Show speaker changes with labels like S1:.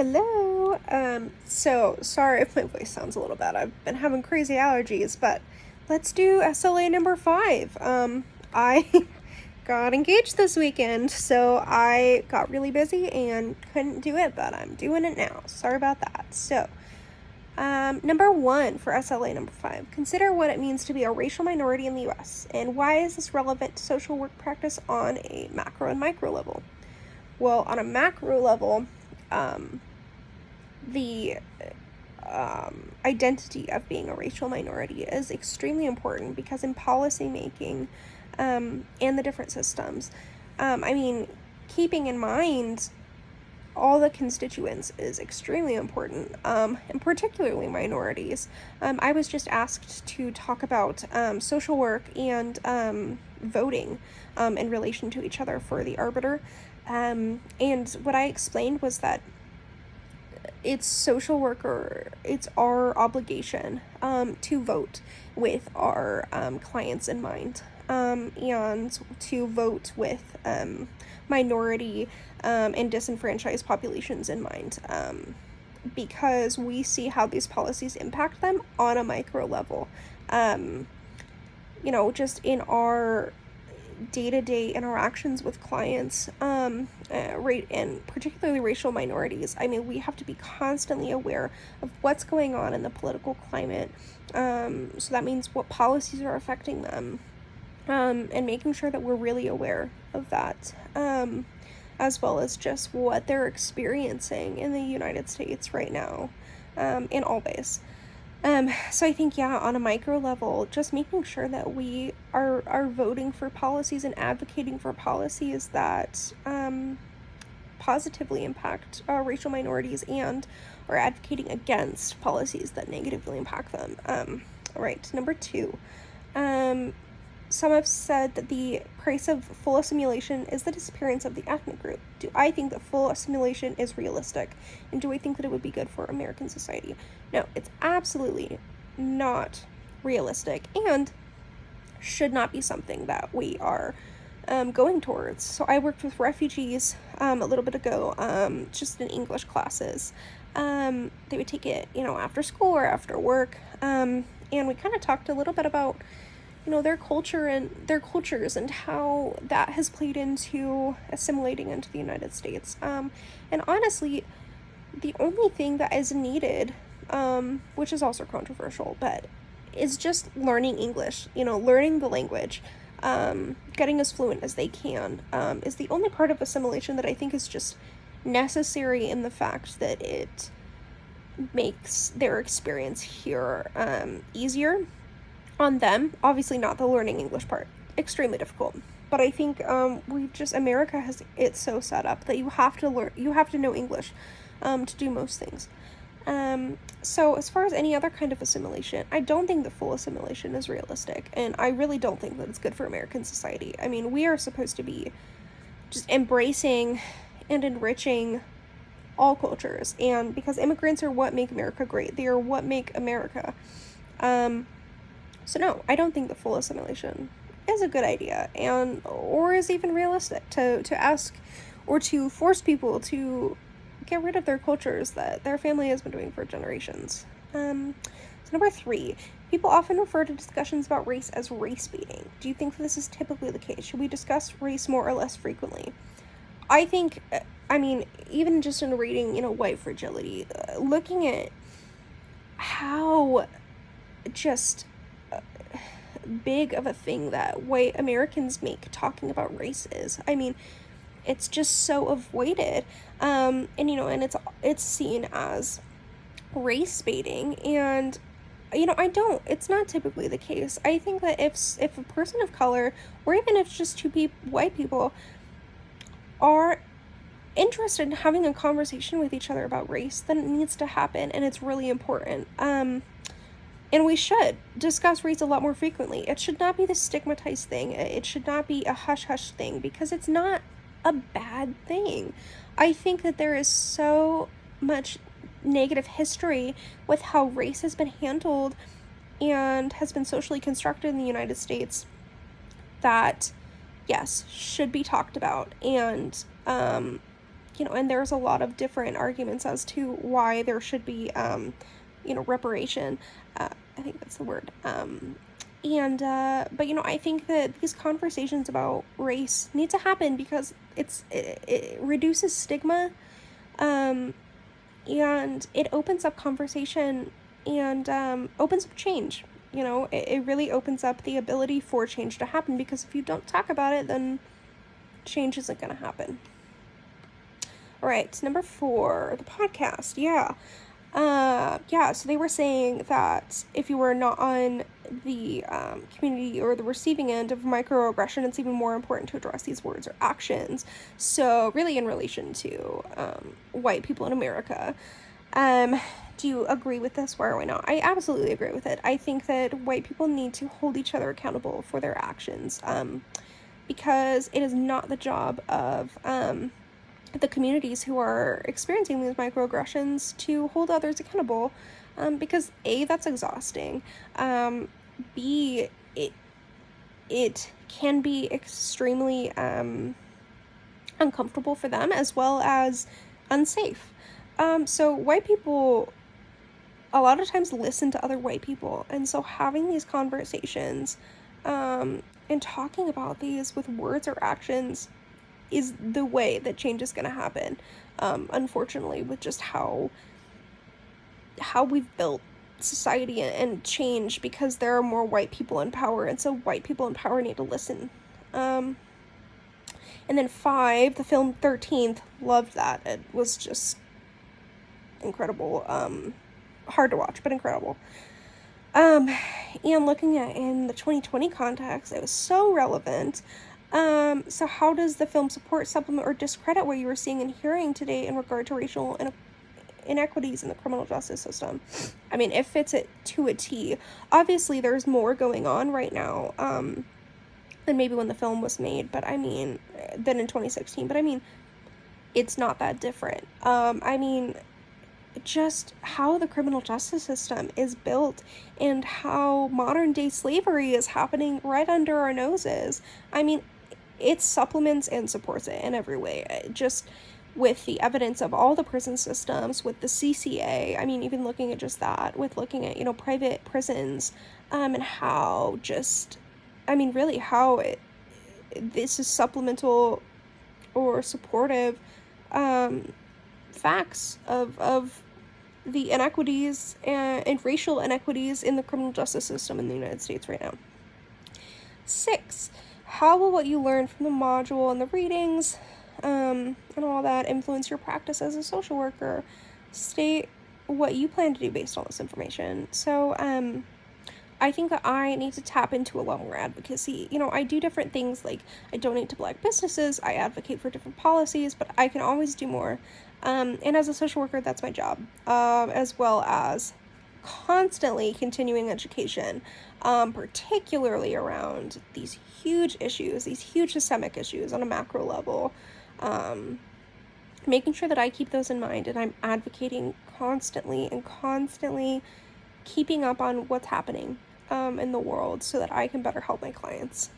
S1: Hello. So sorry if my voice sounds a little bad. I've been having crazy allergies, but let's do SLA number 5. I got engaged this weekend, so I got really busy and couldn't do it, but I'm doing it now. Sorry about that. So, number 1 for SLA number 5. Consider what it means to be a racial minority in the U.S. and why is this relevant to social work practice on a macro and micro level? Well, on a macro level, the identity of being a racial minority is extremely important because in policy making and the different systems, keeping in mind all the constituents is extremely important, and particularly minorities. I was just asked to talk about social work and voting in relation to each other for the arbiter. And what I explained was that it's our obligation to vote with our clients in mind, and to vote with minority and disenfranchised populations in mind, because we see how these policies impact them on a micro level. Just in our day-to-day interactions with clients, and particularly racial minorities. We have to be constantly aware of what's going on in the political climate. So that means what policies are affecting them, and making sure that we're really aware of that, as well as just what they're experiencing in the United States right now, in all ways. So I think, on a micro level, just making sure that we are voting for policies and advocating for policies that positively impact racial minorities and are advocating against policies that negatively impact them. Right, number 2. Some have said that the price of full assimilation is the disappearance of the ethnic group. Do I think that full assimilation is realistic? And do I think that it would be good for American society? No, it's absolutely not realistic and should not be something that we are going towards. So I worked with refugees a little bit ago, just in English classes. They would take it, after school or after work, and we kind of talked a little bit about their culture and their cultures and how that has played into assimilating into the United States. And honestly, the only thing that is needed, which is also controversial, but is just learning English, learning the language, getting as fluent as they can, is the only part of assimilation that I think is just necessary in the fact that it makes their experience here easier on them. Obviously not the learning English part, extremely difficult, but I think America has it so set up that you have to know English to do most things. So as far as any other kind of assimilation, I don't think that full assimilation is realistic, and I really don't think that it's good for American society. We are supposed to be just embracing and enriching all cultures, and because immigrants are what make America great, they are what make America. So no, I don't think that full assimilation is a good idea, or is even realistic to ask or to force people to get rid of their cultures that their family has been doing for generations. So number 3, people often refer to discussions about race as race baiting. Do you think this is typically the case? Should we discuss race more or less frequently? I think, even just in reading, White Fragility, looking at how just big of a thing that white Americans make talking about race is. It's just so avoided, and it's seen as race baiting, and it's not typically the case. I think that if a person of color, or even if just two white people, are interested in having a conversation with each other about race, then it needs to happen, and it's really important. And we should discuss race a lot more frequently. It should not be the stigmatized thing. It should not be a hush-hush thing, because it's not a bad thing. I think that there is so much negative history with how race has been handled and has been socially constructed in the United States that, yes, should be talked about. And, and there's a lot of different arguments as to why there should be, reparation. I think that's the word. But I think that these conversations about race need to happen because it reduces stigma, and it opens up conversation and opens up change. It really opens up the ability for change to happen, because if you don't talk about it, then change isn't going to happen. All right, number 4, the podcast. So they were saying that if you were not on the community or the receiving end of microaggression, it's even more important to address these words or actions. So really in relation to white people in America. Do you agree with this? Why or why not? I absolutely agree with it. I think that white people need to hold each other accountable for their actions, because it is not the job of the communities who are experiencing these microaggressions to hold others accountable, because A, that's exhausting, B, it can be extremely uncomfortable for them, as well as unsafe. So white people a lot of times listen to other white people, and so having these conversations and talking about these with words or actions is the way that change is going to happen, unfortunately, with just how we've built society and change, because there are more white people in power, and so white people in power need to listen. And then 5, the film 13th, loved that. It was just incredible. Hard to watch, but incredible. And looking at in the 2020 context, it was so relevant. So how does the film support, supplement, or discredit what you were seeing and hearing today in regard to racial inequities in the criminal justice system? I mean, it fits it to a T. Obviously, there's more going on right now, than maybe when the film was made, but than in 2016, but it's not that different. Just how the criminal justice system is built and how modern day slavery is happening right under our noses. It supplements and supports it in every way. Just with the evidence of all the prison systems, with the CCA, even looking at just that, with looking at, private prisons, and how really how this is supplemental or supportive facts of the inequities and racial inequities in the criminal justice system in the United States right now. 6, how will what you learn from the module and the readings and all that influence your practice as a social worker? State what you plan to do based on this information. So I think that I need to tap into a lot more advocacy. I do different things, like I donate to Black businesses, I advocate for different policies, but I can always do more. And as a social worker, that's my job, as well as constantly continuing education, particularly around these huge issues, these huge systemic issues on a macro level, making sure that I keep those in mind, and I'm advocating constantly keeping up on what's happening in the world so that I can better help my clients.